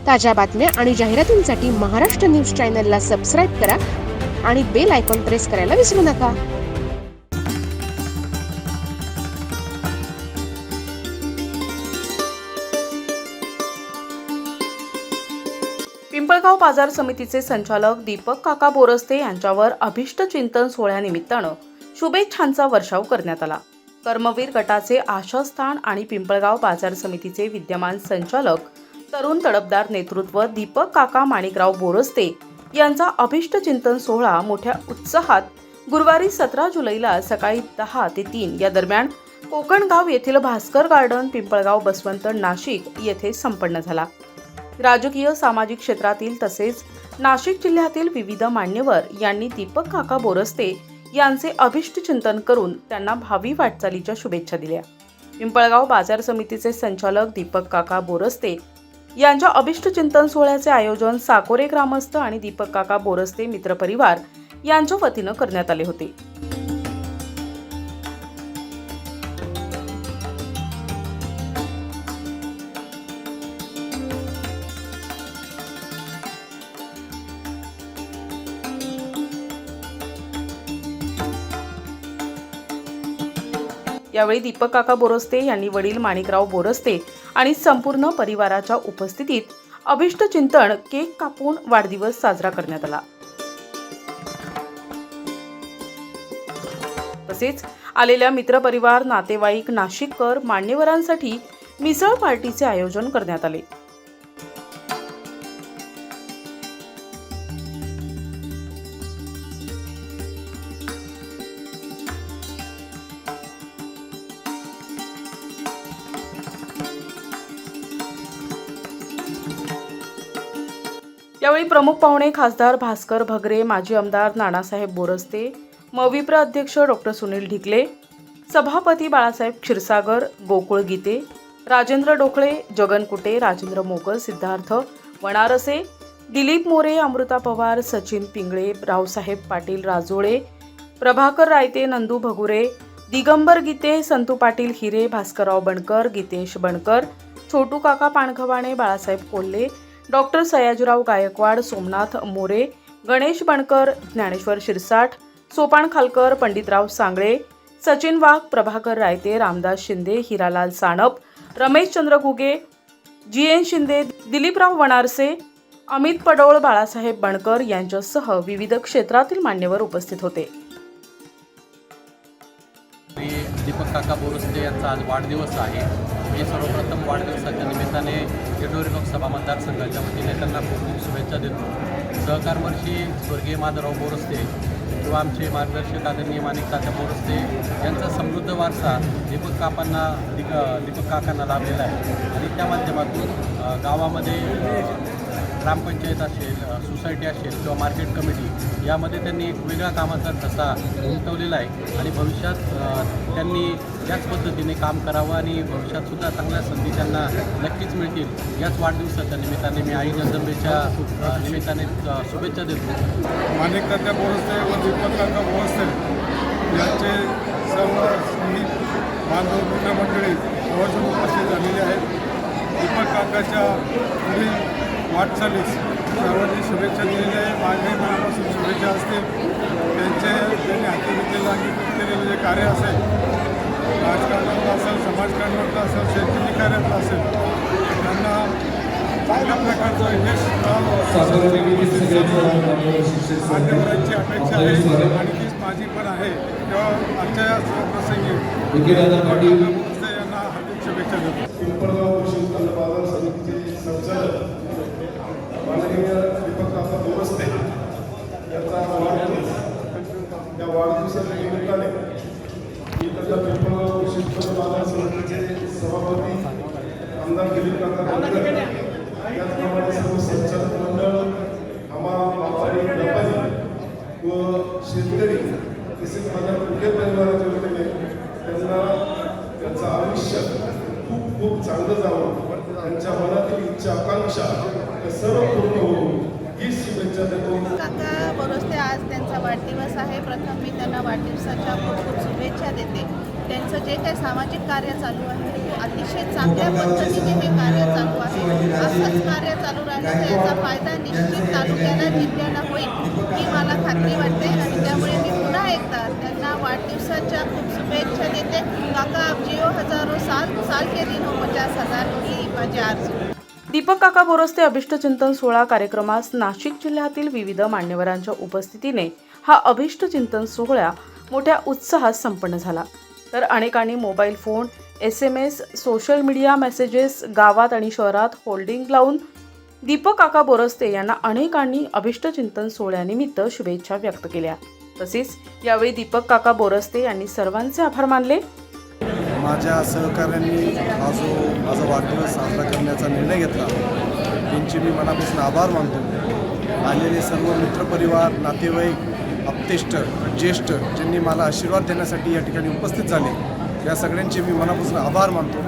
ताज्या बातम्या आणि जाहिरातींसाठी महाराष्ट्र न्यूज चॅनलला सबस्क्राईब करा आणि बेल आयकॉन प्रेस करायला विसरू नका. पिंपळगाव बाजार समितीचे संचालक दीपक काका बोरस्ते यांच्यावर अभिष्ट चिंतन सोहळ्यानिमित्तानं शुभेच्छांचा वर्षाव करण्यात आला. कर्मवीर गटाचे आशास्थान आणि पिंपळगाव बाजार समितीचे विद्यमान संचालक तरुण तडफदार नेतृत्व दीपक काका माणिकराव बोरस्ते यांचा अभिष्ट चिंतन सोहळा मोठ्या उत्साहात गुरुवारी 17 जुलैला सकाळी 10 ते 3 या दरम्यान कोकणगाव येथील भास्कर गार्डन पिंपळगाव बसवंत नाशिक येथे संपन्न झाला. राजकीय सामाजिक क्षेत्रातील तसेच नाशिक जिल्ह्यातील विविध मान्यवर यांनी दीपक काका बोरस्ते यांचे अभिष्ट चिंतन करून त्यांना भावी वाटचालीच्या शुभेच्छा दिल्या. पिंपळगाव बाजार समितीचे संचालक दीपक काका बोरस्ते यांच्या अभिष्ट चिंतन सोहळ्याचे आयोजन साकोरे ग्रामस्थ आणि दीपक काका बोरस्ते मित्रपरिवार यांच्या वतीनं करण्यात आले होते. यावेळी दीपक काका बोरस्ते यांनी वडील माणिकराव बोरस्ते आणि संपूर्ण परिवाराच्या उपस्थितीत अभिष्ट चिंतन केक कापून वाढदिवस साजरा करण्यात आला. तसेच आलेल्या मित्रपरिवार नातेवाईक नाशिककर मान्यवरांसाठी मिसळ पार्टीचे आयोजन करण्यात आले. यावेळी प्रमुख पाहुणे खासदार भास्कर भगरे, माजी आमदार नानासाहेब बोरस्ते, मविप्र अध्यक्ष डॉक्टर सुनील ढिकले, सभापती बाळासाहेब क्षीरसागर, गोकुळ गीते, राजेंद्र डोकळे, जगन कुटे, राजेंद्र मोगल, सिद्धार्थ वनारसे, दिलीप मोरे, अमृता पवार, सचिन पिंगळे, रावसाहेब पाटील राजोळे, प्रभाकर रायते, नंदू भगुरे, दिगंबर गीते, संतू पाटील हिरे, भास्करराव बनकर, गीतेश बनकर, छोटू काका पाणखवाणे, बाळासाहेब कोल्हे, डॉक्टर सयाजीराव गायकवाड, सोमनाथ मोरे, गणेश बनकर, ज्ञानेश्वर शिरसाठ, सोपान खालकर, पंडितराव सांगळे, सचिन वाघ, प्रभाकर रायते, रामदास शिंदे, हिरालाल सानप, रमेश चंद्र घुगे, जी.एन. शिंदे, दिलीपराव वनारसे, अमित पडोळ, बाळासाहेब बनकर यांच्यासह विविध क्षेत्रातील मान्यवर उपस्थित होते. दीपक काका बोरस्ते यांचा आज वाढदिवस आहे. मी सर्वप्रथम वाढदिवसाच्या निमित्ताने जेडोरी लोकसभा मतदारसंघाच्या वतीने त्यांना खूप खूप शुभेच्छा देतो. सहकारवर्षी स्वर्गीय माधवराव बोरस्ते किंवा आमचे मार्गदर्शक आदरणीय माणिक तात्या बोरस्ते यांचा समृद्ध वारसा दीपक काकांना लाभलेला आहे आणि त्या माध्यमातून गावामध्ये ग्रामपंचायत असेल, सोसायटी असेल किंवा मार्केट कमिटी यामध्ये त्यांनी एक वेगळा कामाचा ठसा उमटवलेला आहे आणि भविष्यात त्यांनी याच पद्धतीने काम करावं आणि भविष्यातसुद्धा चांगल्या संधी त्यांना नक्कीच मिळतील. याच वाढदिवसाच्या निमित्ताने मी आई जगदंबेच्या निमित्ताने शुभेच्छा देतो. माणिक तात्या बोरस्ते व दीपक काका बोरस्ते यांचे सर्व बांधव मित्रमंडळी जवळजवळ उपस्थित झालेले आहेत. दीपक काकाच्या पुढील वाटचालीस सर्वांनी शुभेच्छा दिलेल्या आहे. माझ्याही मनापासून शुभेच्छा असतील. त्यांनी हाती घेतलेलं अंगीकृत केलेलं जे कार्य असेल, राजकारणातलं असेल, समाजकारणातलं असेल, शैक्षणिक कार्यातलं असेल, त्यांना चांगल्या प्रकारचं यश मान्यवरांची अपेक्षा आहे आणि तीच माझी पण आहे. तेव्हा आजच्या या प्रसंगी यांना हार्दिक शुभेच्छा देतो. पिंपळगाव कृषी बाजार समितीचे संचालक माननीय दीपक काका बोरस्ते यांचा वाढदिवस. या वाढदिवसाच्या निमित्ताने मी त्याच्या पिंपळगाव कृषी बाजार समितीचे सभापती आमदार दिलीप काका बनकर, त्याचप्रमाणे सर्व संचालक मंडळ, व्यापारी व शेतकरी तसेच माझ्या कुठे परिवाराच्या वतीने त्यांना त्यांचं आयुष्य खूप खूप चांगलं जावं, त्यांच्या मनातील इच्छा आकांक्षा सर्व पूर्ण होऊन ही शुभेच्छा देतो. काका बोरस्ते आज त्यांचा वाढदिवस आहे. प्रथम मी त्यांना वाढदिवसाच्या खूप खूप शुभेच्छा देते. त्यांचं जे काही सामाजिक कार्य चालू आहे ते अतिशय चांगल्या पद्धतीने हे कार्य चालू आहे. असंच कार्य चालू राहिलं तर याचा फायदा निश्चित तालुक्याला जिल्ह्याला होईल ही मला खात्री वाटते. आणि त्यामुळे मी पुन्हा एकदा त्यांना वाढदिवसाच्या खूप शुभेच्छा देते. काका आप जिओ हजारो साल के दिन हो 50,000 ही माझी आरजू. दीपक काका बोरस्ते अभिष्टचिंतन सोहळा कार्यक्रमास नाशिक जिल्ह्यातील विविध मान्यवरांच्या उपस्थितीने हा अभिष्टचिंतन सोहळा मोठ्या उत्साहात संपन्न झाला. तर अनेकांनी mobile phone, SMS, social media messages, गावात आणि शहरात होल्डिंग लावून दीपक काका बोरस्ते यांना अनेकांनी अभिष्टचिंतन सोहळ्यानिमित्त शुभेच्छा व्यक्त केल्या. तसेच यावेळी दीपक काका बोरस्ते यांनी सर्वांचे आभार मानले. माझ्या सहकाऱ्यांनी हा जो माझा वाढदिवस साजरा करण्याचा निर्णय घेतला त्यांचे मी मनापासून आभार मानतो. आलेले सर्व मित्रपरिवार, नातेवाईक, आप्तेष्ट, ज्येष्ठ ज्यांनी मला आशीर्वाद देण्यासाठी या ठिकाणी उपस्थित झाले या सगळ्यांचे मी मनापासून आभार मानतो.